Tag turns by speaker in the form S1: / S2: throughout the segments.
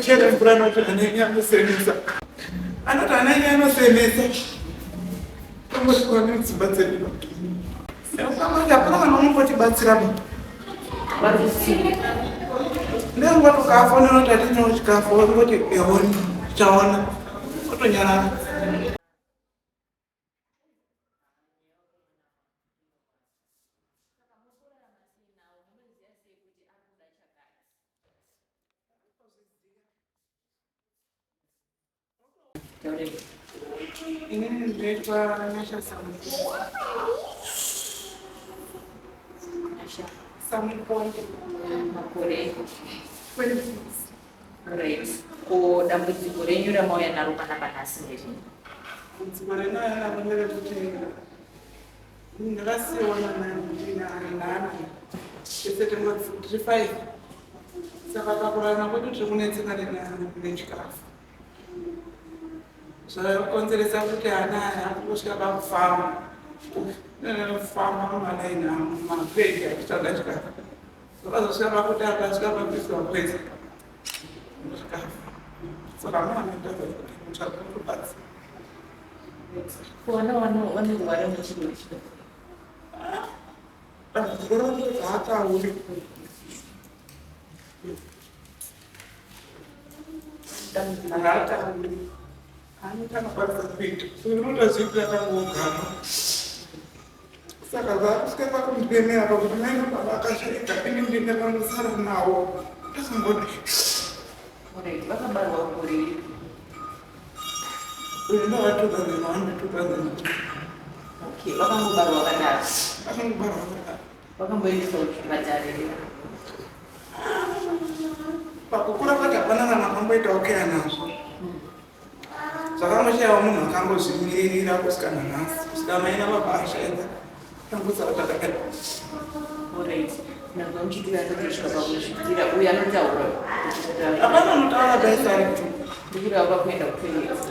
S1: kuchera mvura anoti anenge anosemesa anoti anenge anosemesa tongosvika nedzimba dzedu hapana kana unombotibatsiramo nenguva tokafonera kuti hatinyawo chikafu wakungoti ehoni chaona otonyarara. Ini ndinoitwa Nasha Samuponde
S2: makore
S1: 26.
S2: right. Ko dambudziko renyu ramauya naro panapa nhasi ndezvini?
S1: Dambudziko renauya naro nderekuti ndakasiyiwa naana tese tiri 5 saka pakurarama kwedu tiri kunetseka nechikafu zvakonzeresa kuti ana aya akutosvika pakufamba mwana ina mapegi achitsvaga chikafu zvakazosvika pakuti akasvika pakuiswa kwese chikafu saka mwana kuti mutsvaga kutobatsira
S2: Vana vanorwara nechirwere chipi?
S1: dambudziko racho dzaakauri haatauri anoti anokwanisa kuita unotozviti akangogara saka zvakusvika pakundipemera pakuti maina baba akashaika ini ndine panosara nawo tasambodi
S2: vakabarwa kuri
S1: uyu ndova 2001
S2: okay. Vakangobarwa vakadaro
S1: akangobarwa vakadaro
S2: vakamboendeswa kuchipatara
S1: pakukura kwacho hapana kana akamboitawo keya nazvo zvakangoshayiwa munhu akangozvimiririra kusvika nanhasi kusvika maina baba ashaika tambudza vatakadai
S2: alright. Nabva muchitira ndotosvika pakuzvitira uye anotaura
S1: hapana unotaura baisari kuti
S2: ndikuri ava kuenda kutoilet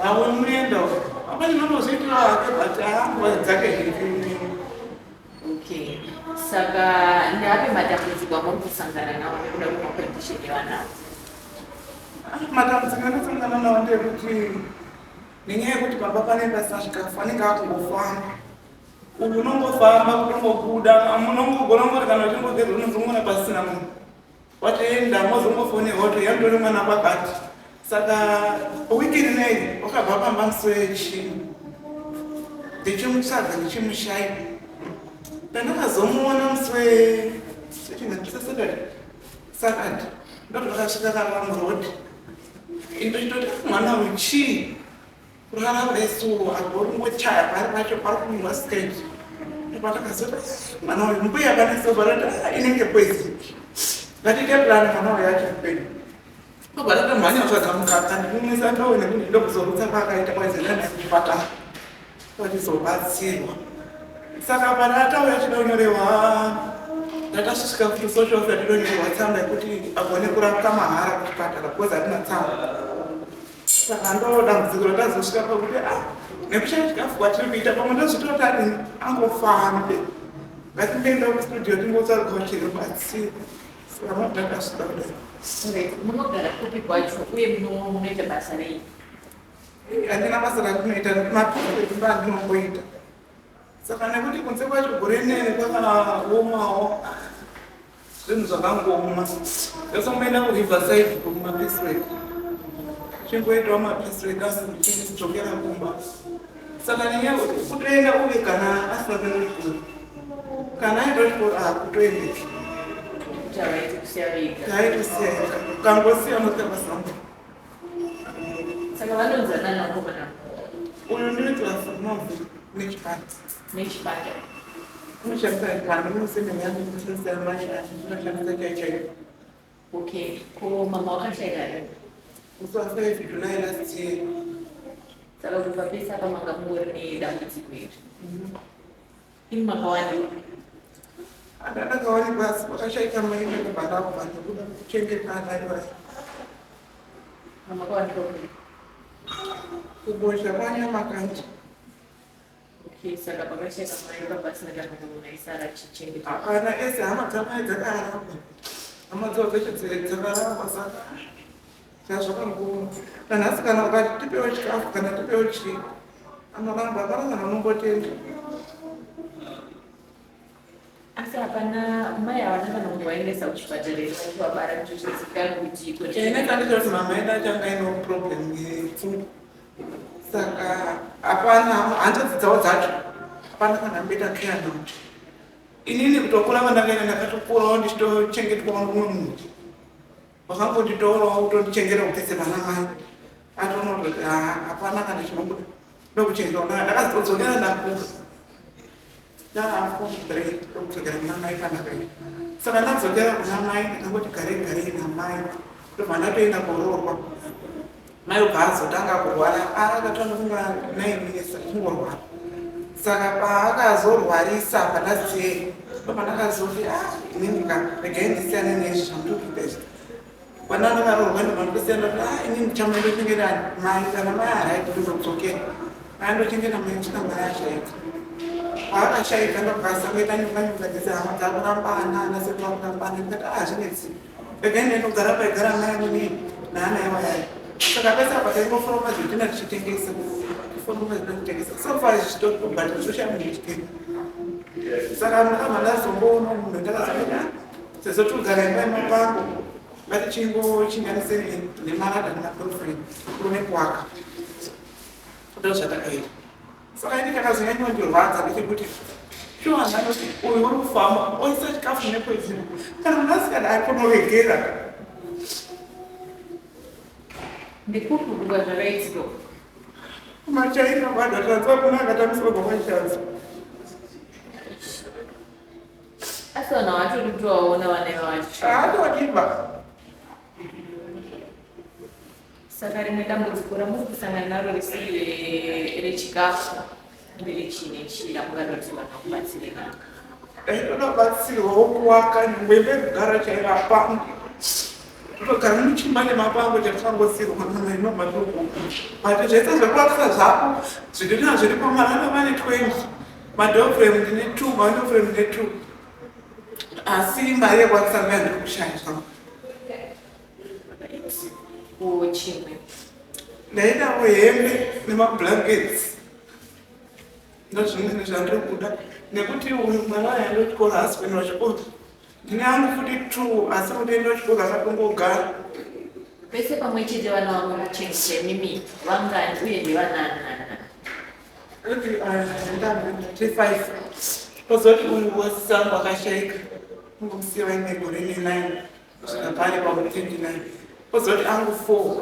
S1: hawe muendawo apani nanozoitira hake but nguva dzake zviri.
S2: okay. Saka ndeape matambudziko amuri kusangana nawo nekuda kwemakondition evanawo?
S1: Matambudziko anosangana nawo ndekuti nenyaya yekuti baba panenge pasina chikafu anenge akungofamba uyu unongofamba kutongobuda munongogona ngoti kana uchimbogeza unozongona pasina munhu watoenda mozongofonerwa kuti yandori mwana kwakati saka wiki rinei wakabva pamba musoyechi ndichimutsvaga ndichimushaya pandakazomuona musi wesakadi ndotokasvika karamurodi indochitoti mwana uchi kurara resuwo agoringochaya pari pacho pari kumwa stage patakazoti mwana uyu mbuya panesobarati inenge poisi ngatiite plani mwana uyu achipenyu obva mhanya kutsvaga mukaka ndimumwisa ndoo nekuti ndokuzorutsa paakaita kwaizenana kuchipatara patizobatsirwa saka pana atauya chidonyorewa ndatasvika kuti social fedonyorewa tsamba yekuti agone kurapwa mahara kuchipatara because hatina tsamba saka ndodambudziko ratazosvika pakuti nekushaya chikafu kwatiri kuita pamwe ndozvitoti adini angofambe ngatimboenda kustudio tingotsvagawo chiribatsira saka ndakasvika kudai.
S2: Munogara kupi kwacho uye munoita basa rei?
S1: Handina basa randinoita mapireti ndandinongoita saka nekuti kunze kwacho gore nene kwakaomawo zvinhu zvakangooma ndosomboenda kuriverside kumapisrek chingoitawo mapisrek asi ndichidzokera kumba saka nenyaya kuti kutoenda uye kana asina kuenda kuchikoro kana aenda kuchikoro kutoendeki taitosiya ukangosiya unotabasamba
S2: saka vanonzana nakomana
S1: uyu ndinotivafunovi nechipati
S2: nechipatara
S1: unoshandisa kana unosemenyana unoshandisa mashani unoshandisa chaichaio.
S2: okay. Ko mama wakashayira here
S1: musi wa 5 July last year
S2: saka kubva pese apa manga muri nedambudziko iri ini makawanikwa
S1: andakawanikwa asi wakashaika maina nebharakuva nekuda kuchengeta anaiva
S2: makawanikwa kuri
S1: kubosha kwanyamakandi.
S2: okay. Saka pakashayika maina pasina kana munhu aisara chichengeta
S1: hapana ese hama dzamai dzakaramba hama dzavo dzeshe dzakaramba saka zvazvakangoona nanhasi kana ukati tipewo chikafu kana tipewo chii anoramba hapana kana unombotenda.
S2: Asi hapana mai havana kana kungovaendesa kuchipatara vabara kuti zvizivikanwe kuti
S1: inenge nditoti mama edu achanga ino problem yepfungwa saka hapana hanzvadzi dzavo dzacho hapana kana amboita keya nauti inini kutokura kwandakaenda ndakatokurawo ndichitochengetwawo nomumwe munhu wakambonditorawo kutondichengera kupese vana mai atonototi hapana kana chinongoda ndokuchengetwa naa ndakazodzokera ndakura ndaafondrei ndokudzokera kuna mai panakaita saka ndadzokera kuna mai ndakangoti garei namai ndobva ndatoenda koroorwa mai ubva azotanga kurwara akatanga kunga 9 minutes achingorwara saka paakazorwarisa pandaziyei ndobva ndakazoti inini regai ndisiyane nezvi zvandikuita pandandakaroorwa ndobva ndosiyana kuti inini ndichamaenda kuchengeta mai kana mai haraiti ndozodzokera aindochengeta mai kusvika mai ashaika paakashaika ndokaasangoita nyonganyonga dzese hama dzakurambana anasekuru akurambana ndikati zvinetsi regai ndaindogara paigara mai amweni naana ewayai saka pese apa taingoforoma zvitina tichitengesa kuforoma zvina kutengesa sofa zvichitobhadhira social media chitenge saka ndakabva ndazomboona munhu ndakazomboa sezvo togara imba yemapango ngatichingochinganyise nemarada nemagirlfriend kuone kuwaka ndo zvatakaita saka ini takazonyanya kundirwadza ndechekuti shuwa ndanoti uyu uri kufamba oisa chikafu nepoizini kana munasikana akunovegera
S2: ndikukuruka zvakaitiko
S1: machaina vadhatanza kuna akatamiswa kwamashanza
S2: asi vanhu havatoditowaona vanai vacho
S1: haatodiba
S2: saka rimwe dambudziko ramuri kusangana naro risi rechikafu nderechine ramungatoti vanhu vakubatsirika
S1: todabatsirwawo kuwaka nyangwembe kugara chairapano totogara muchimba nemapango chatisangosirwa namai nomadoko but zvese zvekuvakisa zvapo zvidina zviri pamaranda vane 20 madhoframe ndine 2 madhoframe ndine 2 asi mari yekuvakisa ngai ndiri kushaya zvangu
S2: chimwe
S1: ndaidawo hembe nemablankets ndozvimweni zvandiri kuda nekuti uyu mwana waendochikoro haasi kuenda kuchikoro ndine angu futi 2 asi kuti enda kuchikoro akatongogara
S2: pese pamwe chete vana vanomuchengete mimi vangani uye nevananana
S1: kuti ndandati 5 pozoti uyu wesisangu akashaika ungomusiya vaine gore ne9 kusvika pari pa29 pozoti angu 4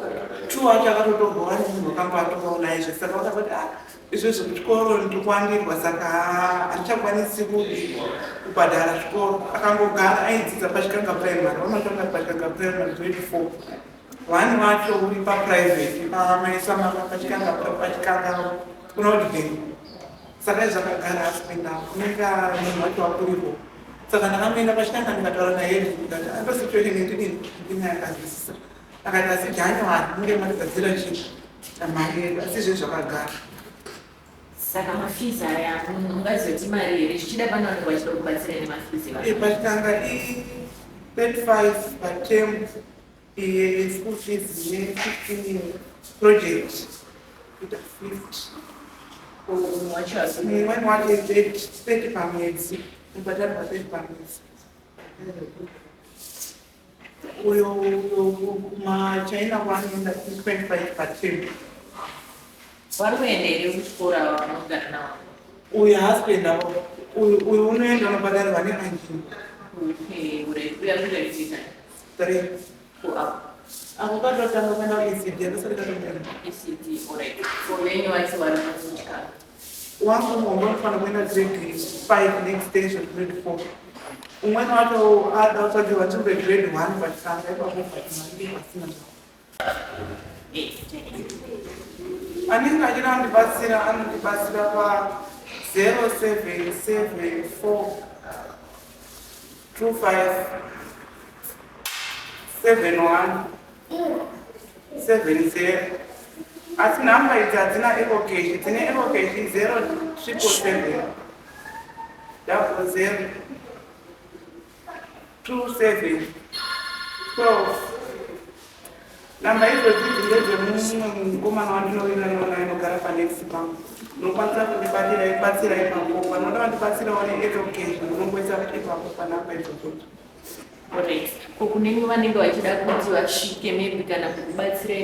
S1: 2 acho akatotorwawo nemunhu wakanga atovawo naizve saka vakazoti izvozvo kuchikoro ndikwandirwa saka handichakwanisi kubhadhara chikoro akangogara aidzidza pachikanga primary vanotonga pachikanga primary grade 4 1 wacho uri paprivate pamaisamaka pachikanga kunodigeni saka izvakagara asi kuendawo unenga munhu wacho wakuripo saka ndakamuenda pachikanga ndikataura naye ndikati andosituation ndidini ndinayakazvisisa akati asi janyowari munge matigadzira chinhu namari yedu asi izvezvo zvakagara
S2: saka mafizi aya ungazoti mari here zvichida pano vanenge vachida kubatsira nemafizi
S1: pachikanga i35 patem school fees ne15 project ita 50 umweni wacho 30 pamwedzi ubhadhara pa 30 pamwedzi uyo machaina wanoenda 25 patem
S2: vari kuenda here kuchikora vanogara navo
S1: uyu haasi kuendawo uyu unoenda unobhadharwa neanjini
S2: uya kudaizita
S1: 3
S2: kuapo
S1: ako katotanga kuenda kuecd akasati katoenda
S2: ecd for venye vati vari kuchikara
S1: wangu mumwe unofana kuenda grade 5 neextension grade 4 umweni wacho ada kutsvagirwa chimbe grade 1 pachikanga ipapovatimai asina anenge achida anondibatsira pa 0774 25 71 70 asi nhamba idzi hadzina evocation dzine evocation 0777 00 27 12 Namba idzodzi ndedzemumwe mukomana wandinoina nona inogara panext pangu. Unokwanisa kundibatira ibatsira ipapo. Vanoda vandibatsirawo needucation unongoisa ipapo panamba idzodzo.
S2: Alright. Kunenge vanenge vachida kuti vasvike maybe kana kubatsira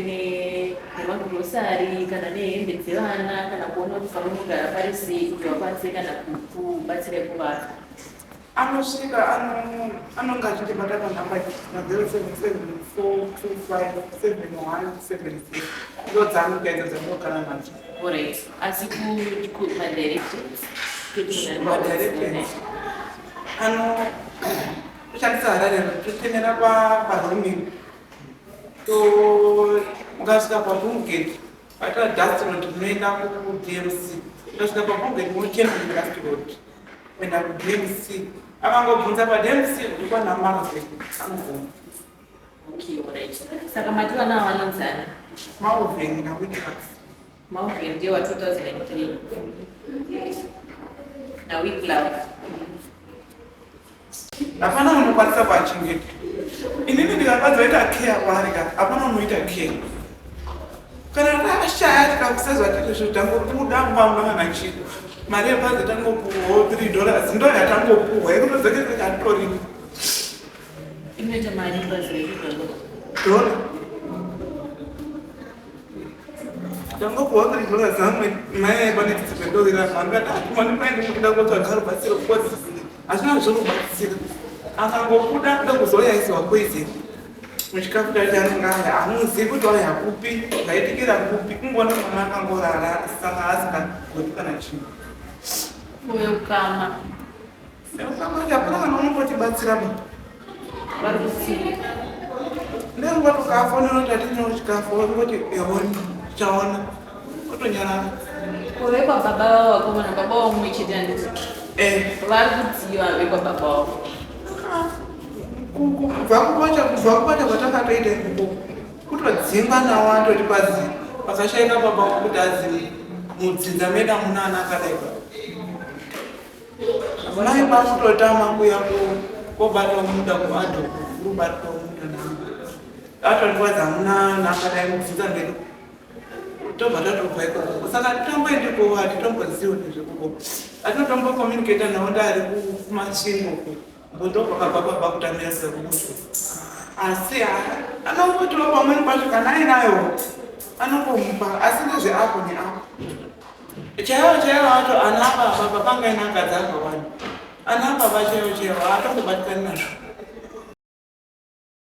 S2: nemagirosari kana nehembe dzevana kana kuona kuti pano munogara pari sei kuti vakwanise kana kubatsira kuvaka.
S1: Anosvika anonga achitibata panhamba na0774257176 ndo dzaanoga idzo dzandinogara nadzo.
S2: Alright. Asi kumadirectives
S1: Madirections kushandisa harare totenera paroming ungasvika pabungate vatova dustroad unoenda kudmc tosvika pabungate mochena dustroad kuenda kudmc akangobvunza padmc kuti kwanamaroze anogona.
S2: Okay, alright. Saka mativana vanonzana
S1: Mauveni nawitras
S2: Mauveni ndio wa 2003 na Wiglove.
S1: hapana unokwanisa kuachengeta. Inini ndikakadzoita care kwarika hapana unoita care. Kana rashaya tikakusezwa tiri zvitangobuda muvangana chino mari yebhazi tangopuwawo $3 ndo yatangopuwa ikutodzokesa chatorimo
S2: Inoita mari bazuri
S1: dola tangopuwa $3 zamwe mai panetisipendorira mangada kumanipaindi kuda kutsvaga rubatsiro kosi hazvina zvorubatsira akangobuda kuda kuzoyaisiwa poison muchikafu chanenge aya hamuzivi kuti waya kupi zvaitikira kupi kungoona mwana akangorara saka asingagoti kana chinhu
S2: uye ukama
S1: hapana kana unongotibatsira ba
S2: vari kusiya
S1: ndengotokaafonera kuti atinawo chikafu ongoti eoni chaona otonyarara
S2: uve kwababa vakomana baba vamwe chete handiti vari kudziva vekwababa vavo
S1: kubva kubacha kwatakatoita ikoko kutodzingwa nawo atoti pazi pakashaika baba kuti azi mudzinza medu amuna ana akadaiba mai kwakutotama kuya kobatwa munda kuadho kubatwa munda atoti kwazi amuna ana akadai mudzinza medu tobva tatobva ikoko saka titomboendiko hatitomboziwo nezvekoko atinotombokomunicata nawo ndari kumasvingo ndokakababa kutamira sekubuso asi anongotiwo pamweni pacho kana ainayo anongomupa asi nezveapo neapo chaivo vacho anababa papangaina akadzi akawanda anababa chaivo chaivo hatongobatikani nazvo